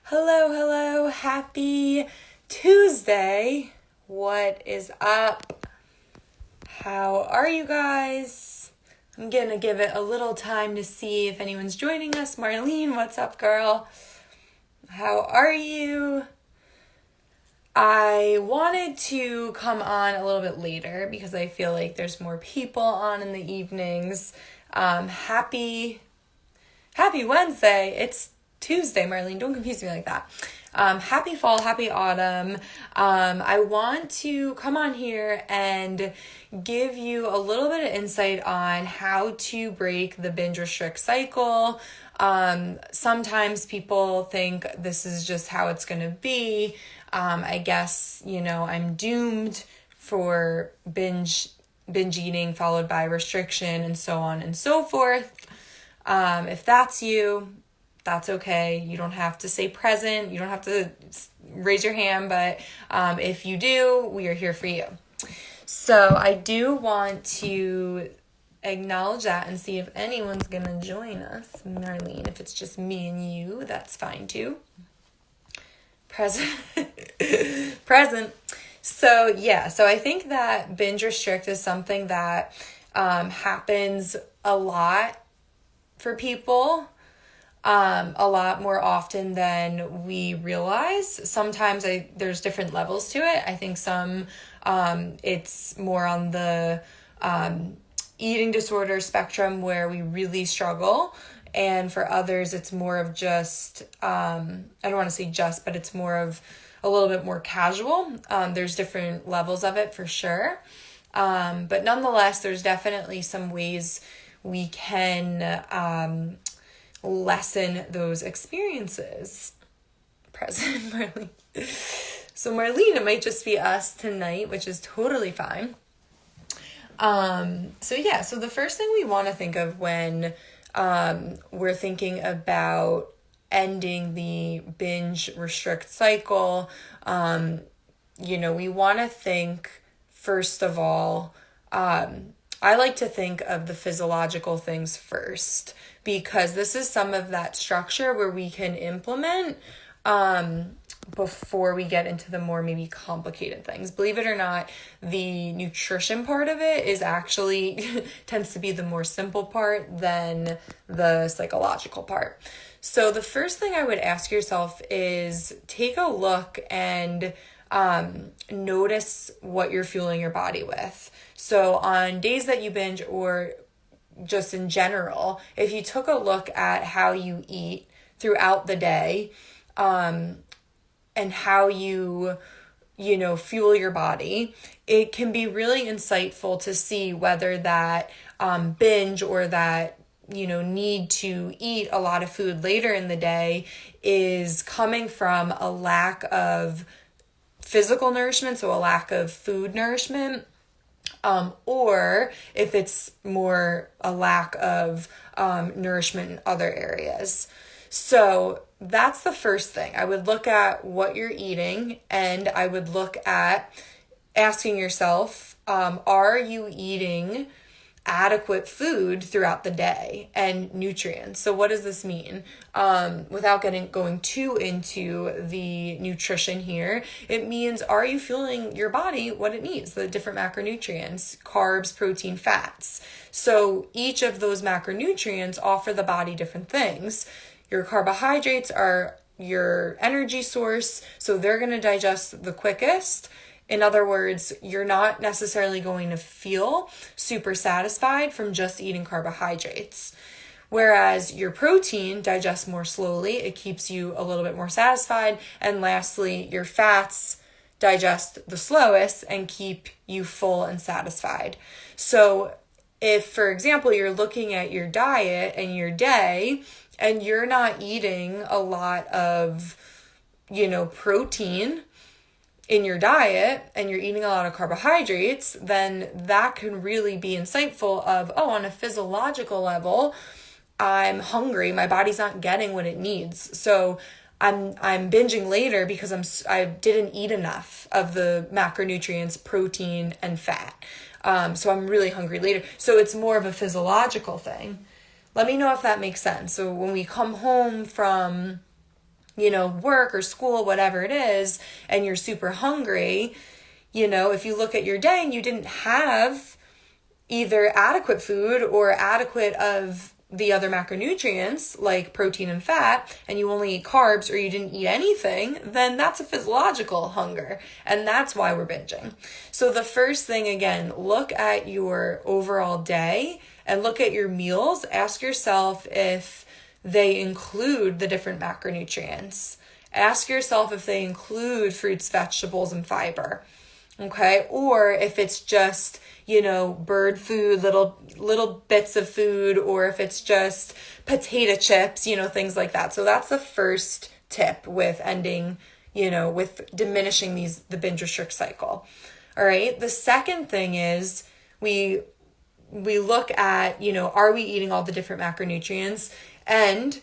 Hello, hello, happy Tuesday. What is up? How are you guys? I'm gonna give it a little time to see if anyone's joining us. Marlene, what's up, girl? How are you? I wanted to come on a little bit later because I feel like there's more people on in the evenings. Happy Wednesday. It's Tuesday, Marlene. Don't confuse me like that. Happy fall, happy autumn. I want to come on here and give you a little bit of insight on how to break the binge restrict cycle. Sometimes people think this is just how it's going to be. I guess, I'm doomed for binge eating followed by restriction and so on and so forth. If that's you, that's okay. You don't have to say present. You don't have to raise your hand, but if you do, we are here for you. So I do want to acknowledge that and see if anyone's going to join us. Marlene, if it's just me and you, that's fine too. Present. So I think that binge restrict is something that happens a lot for people, a lot more often than we realize. Sometimes there's different levels to it. I think some it's more on the eating disorder spectrum where we really struggle. And for others, it's more of just, I don't want to say just, but it's more of a little bit more casual. There's different levels of it for sure. But nonetheless, there's definitely some ways we can lessen those experiences. Present, Marlene. So Marlene, it might just be us tonight, which is totally fine. So the first thing we want to think of when we're thinking about ending the binge restrict cycle, we want to think, first of all, I like to think of the physiological things first, because this is some of that structure where we can implement before we get into the more maybe complicated things. Believe it or not, the nutrition part of it is actually tends to be the more simple part than the psychological part. So the first thing I would ask yourself is take a look and notice what you're fueling your body with. So on days that you binge, or just in general, if you took a look at how you eat throughout the day, and how you fuel your body, it can be really insightful to see whether that binge or that need to eat a lot of food later in the day is coming from a lack of physical nourishment, so a lack of food nourishment, or if it's more a lack of nourishment in other areas. So that's the first thing. I would look at what you're eating, and I would look at asking yourself, are you eating adequate food throughout the day and nutrients? So what does this mean? Without going too into the nutrition here, it means, are you fueling your body what it needs? The different macronutrients, carbs, protein, fats. So each of those macronutrients offer the body different things. Your carbohydrates are your energy source, so they're going to digest the quickest. In other words, you're not necessarily going to feel super satisfied from just eating carbohydrates. Whereas your protein digests more slowly, it keeps you a little bit more satisfied. And lastly, your fats digest the slowest and keep you full and satisfied. So if, for example, you're looking at your diet and your day, and you're not eating a lot of, protein in your diet, and you're eating a lot of carbohydrates, then that can really be insightful of, on a physiological level, I'm hungry. My body's not getting what it needs. So I'm binging later because I didn't eat enough of the macronutrients, protein, and fat. So I'm really hungry later. So it's more of a physiological thing. Let me know if that makes sense. So when we come home from work or school, whatever it is, and you're super hungry, if you look at your day and you didn't have either adequate food or adequate of the other macronutrients like protein and fat, and you only eat carbs or you didn't eat anything, then that's a physiological hunger. And that's why we're binging. So the first thing, again, look at your overall day and look at your meals. Ask yourself if they include the different macronutrients. Ask yourself if they include fruits, vegetables, and fiber. Okay, or if it's just, bird food, little bits of food, or if it's just potato chips, things like that. So that's the first tip with ending, with diminishing the binge restrict cycle. All right. The second thing is we look at, are we eating all the different macronutrients, and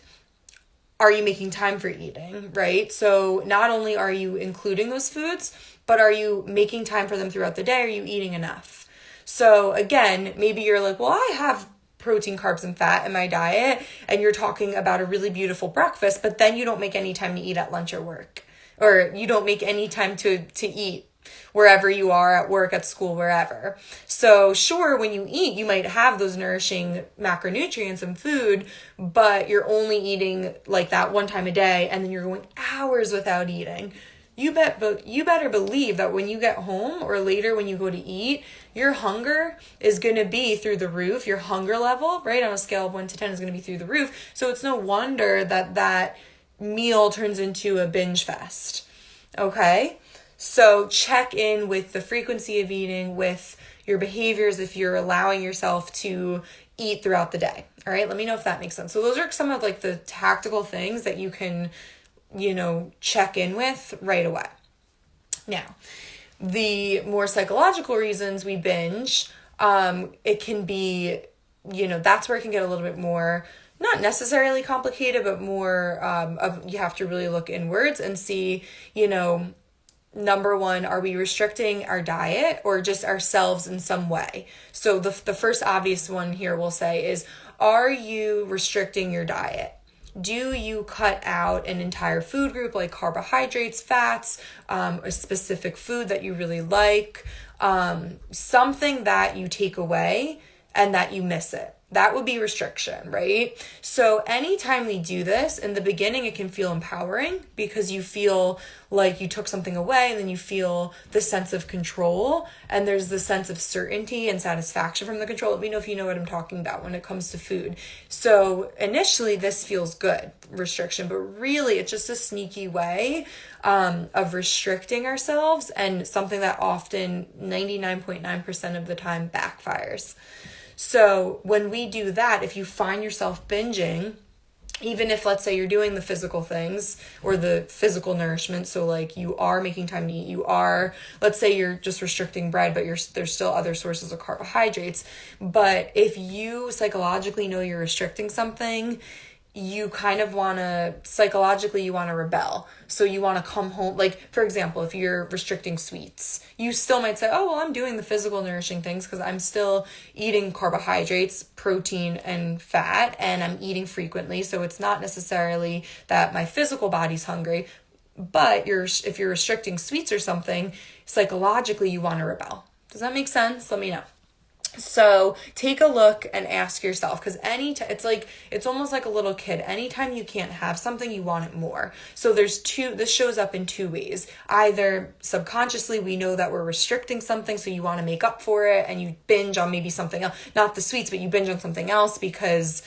are you making time for eating, right? So not only are you including those foods, but are you making time for them throughout the day? Are you eating enough? So again, maybe you're like, well, I have protein, carbs, and fat in my diet, and you're talking about a really beautiful breakfast, but then you don't make any time to eat at lunch or work, or you don't make any time to eat wherever you are, at work, at school, wherever. So sure, when you eat, you might have those nourishing macronutrients and food, but you're only eating like that one time a day, and then you're going hours without eating. You better believe that when you get home or later when you go to eat, your hunger is going to be through the roof. Your hunger level, right, on a scale of 1 to 10 is going to be through the roof. So it's no wonder that meal turns into a binge fest. Okay? So check in with the frequency of eating, with your behaviors, if you're allowing yourself to eat throughout the day. All right? Let me know if that makes sense. So those are some of like the tactical things that you can check in with right away. Now, the more psychological reasons we binge, it can be, that's where it can get a little bit more, not necessarily complicated, but more you have to really look inwards and see, number one, are we restricting our diet or just ourselves in some way? So the first obvious one here we'll say is, are you restricting your diet? Do you cut out an entire food group like carbohydrates, fats, a specific food that you really like, something that you take away and that you miss it? That would be restriction, right? So anytime we do this, in the beginning, it can feel empowering because you feel like you took something away, and then you feel the sense of control, and there's the sense of certainty and satisfaction from the control. Let me know if you know what I'm talking about when it comes to food. So initially, this feels good, restriction, but really it's just a sneaky way of restricting ourselves, and something that often 99.9% of the time backfires. So when we do that, if you find yourself binging, even if, let's say, you're doing the physical things or the physical nourishment, so like you are making time to eat, let's say you're just restricting bread, but there's still other sources of carbohydrates. But if you psychologically know you're restricting something, you kind of psychologically you want to rebel. So you want to come home. Like, for example, if you're restricting sweets, you still might say, oh, well, I'm doing the physical nourishing things because I'm still eating carbohydrates, protein, and fat, and I'm eating frequently. So it's not necessarily that my physical body's hungry, but if you're restricting sweets or something, psychologically you want to rebel. Does that make sense? Let me know. So take a look and ask yourself, because it's almost like a little kid. Anytime you can't have something, you want it more. So this shows up in two ways. Either subconsciously we know that we're restricting something, so you want to make up for it and you binge on maybe something else, not the sweets, but you binge on something else because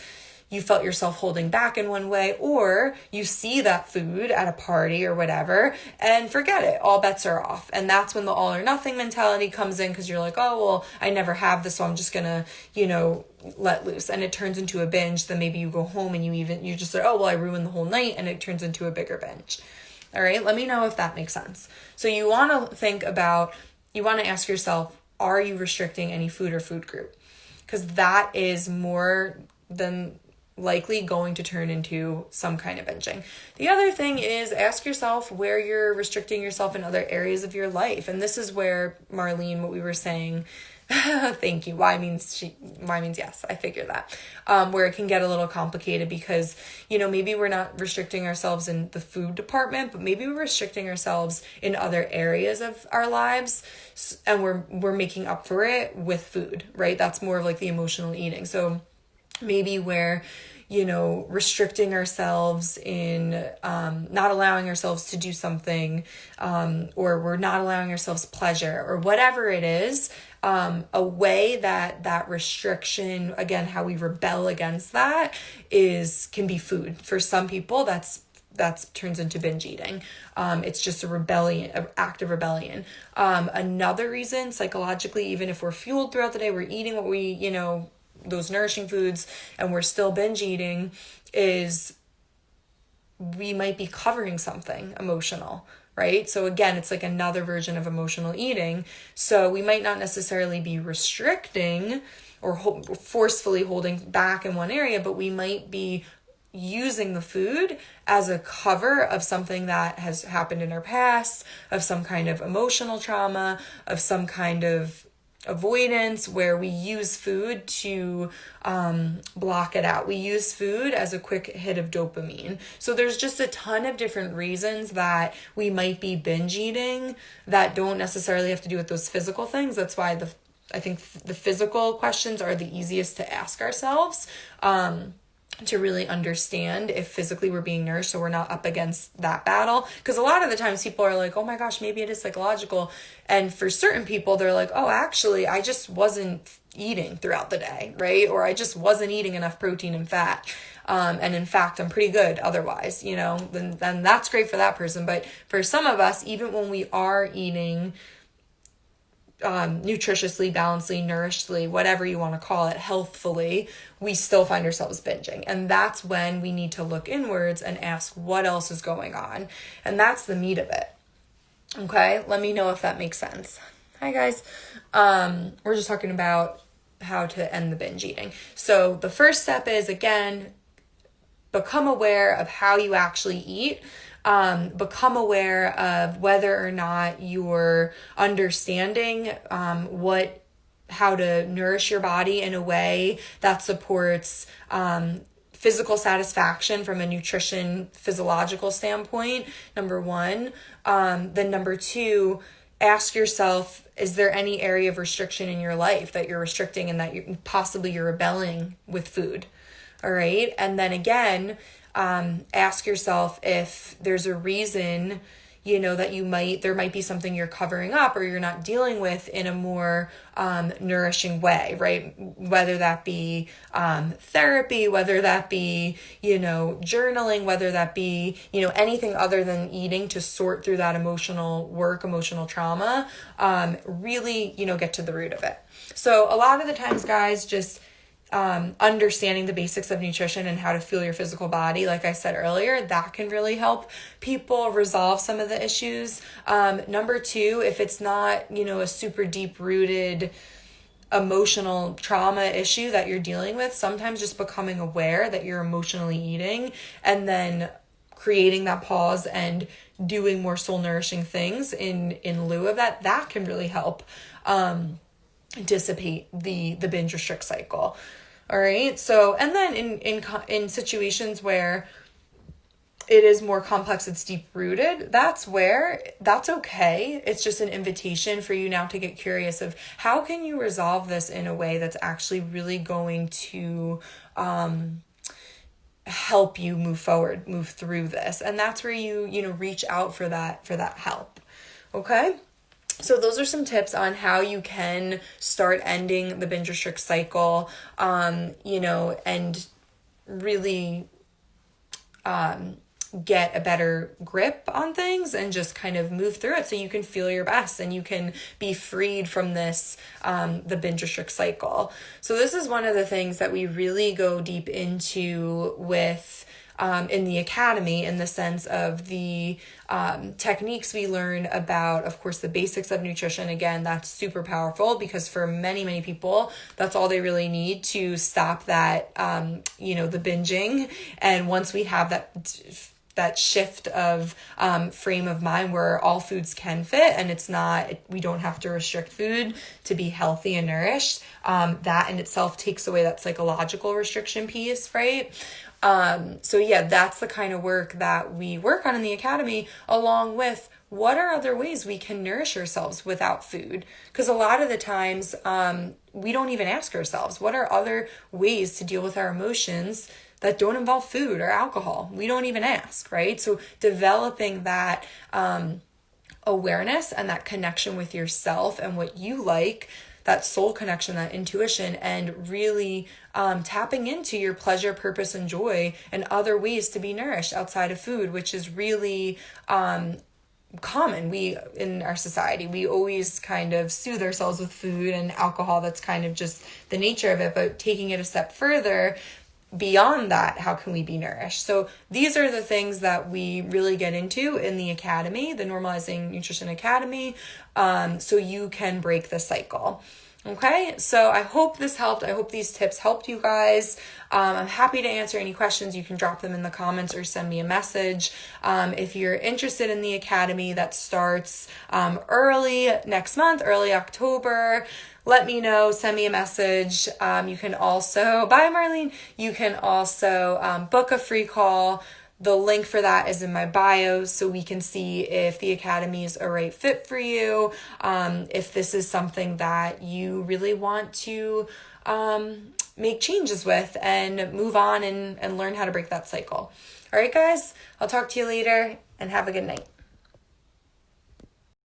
you felt yourself holding back in one way, or you see that food at a party or whatever and forget it. All bets are off. And that's when the all or nothing mentality comes in, because you're like, oh, well, I never have this, so I'm just gonna, let loose. And it turns into a binge. Then maybe you go home and you just say, oh, well, I ruined the whole night, and it turns into a bigger binge. All right. Let me know if that makes sense. So you want to ask yourself, are you restricting any food or food group? Because that is more than likely going to turn into some kind of binging. The other thing is, ask yourself where you're restricting yourself in other areas of your life. And this is where, Marlene, what we were saying Thank you. Y means yes. I figured that. Where it can get a little complicated because, maybe we're not restricting ourselves in the food department, but maybe we're restricting ourselves in other areas of our lives, and we're making up for it with food, right? That's more of like the emotional eating. So maybe we're restricting ourselves in not allowing ourselves to do something, or we're not allowing ourselves pleasure, or whatever it is. A way that restriction, again, how we rebel against that can be food. For some people, that's turns into binge eating. It's just a rebellion, an act of rebellion. Another reason, psychologically, even if we're fueled throughout the day, we're eating what we, those nourishing foods, and we're still binge eating, is we might be covering something emotional, right? So again, it's like another version of emotional eating. So we might not necessarily be restricting or forcefully holding back in one area, but we might be using the food as a cover of something that has happened in our past, of some kind of emotional trauma, of some kind of avoidance, where we use food to block it out. We use food as a quick hit of dopamine. So there's just a ton of different reasons that we might be binge eating that don't necessarily have to do with those physical things. That's why I think the physical questions are the easiest to ask ourselves, to really understand if physically we're being nourished, so we're not up against that battle. Because a lot of the times people are like, oh my gosh, maybe it is psychological. And for certain people, they're like, oh, actually, I just wasn't eating throughout the day, right? Or I just wasn't eating enough protein and fat. And in fact, I'm pretty good otherwise, then that's great for that person. But for some of us, even when we are eating nutritiously, balancedly, nourishedly, whatever you want to call it, healthfully, we still find ourselves binging. And that's when we need to look inwards and ask what else is going on. And that's the meat of it. Okay, let me know if that makes sense. Hi guys. We're just talking about how to end the binge eating. So the first step is, again, become aware of how you actually eat. Become aware of whether or not you're understanding how to nourish your body in a way that supports physical satisfaction from a nutrition physiological standpoint, number one. Then number two, ask yourself, is there any area of restriction in your life that you're restricting and that you're rebelling with food? All right. And then again, ask yourself if there's a reason, that there might be something you're covering up or you're not dealing with in a more nourishing way, right? Whether that be therapy, whether that be, journaling, whether that be, anything other than eating to sort through that emotional trauma, really, get to the root of it. So a lot of the times, guys, just understanding the basics of nutrition and how to fuel your physical body, like I said earlier, that can really help people resolve some of the issues. Number two, if it's not, a super deep rooted emotional trauma issue that you're dealing with, sometimes just becoming aware that you're emotionally eating and then creating that pause and doing more soul nourishing things in lieu of that can really help dissipate the binge restrict cycle. All right. So, and then in situations where it is more complex, it's deep rooted, that's okay. It's just an invitation for you now to get curious of how can you resolve this in a way that's actually really going to help you move forward, move through this. And that's where you reach out for that help. Okay. So those are some tips on how you can start ending the binge restrict cycle, and really get a better grip on things and just kind of move through it so you can feel your best and you can be freed from this, the binge restrict cycle. So this is one of the things that we really go deep into with in the academy, in the sense of the techniques we learn about, of course, the basics of nutrition. Again, that's super powerful because for many, many people, that's all they really need to stop that, the binging. And once we have that that shift of frame of mind where all foods can fit and we don't have to restrict food to be healthy and nourished. That in itself takes away that psychological restriction piece, right? So yeah, that's the kind of work that we work on in the academy, along with what are other ways we can nourish ourselves without food? Because a lot of the times we don't even ask ourselves, what are other ways to deal with our emotions that don't involve food or alcohol? We don't even ask, right? So developing that awareness and that connection with yourself and what you like, that soul connection, that intuition, and really tapping into your pleasure, purpose, and joy and other ways to be nourished outside of food, which is really common. In our society, we always kind of soothe ourselves with food and alcohol. That's kind of just the nature of it. But taking it a step further, beyond that, how can we be nourished? So these are the things that we really get into in the academy, the Normalizing Nutrition Academy, so you can break the cycle. Okay, so I hope this helped. I hope these tips helped you guys. I'm happy to answer any questions. You can drop them in the comments or send me a message. If you're interested in the academy that starts early next month, early October, let me know, send me a message. You can also, bye Marlene, you can also book a free call. The link for that is in my bio, so we can see if the academy is a right fit for you, if this is something that you really want to make changes with and move on and learn how to break that cycle. All right, guys, I'll talk to you later and have a good night.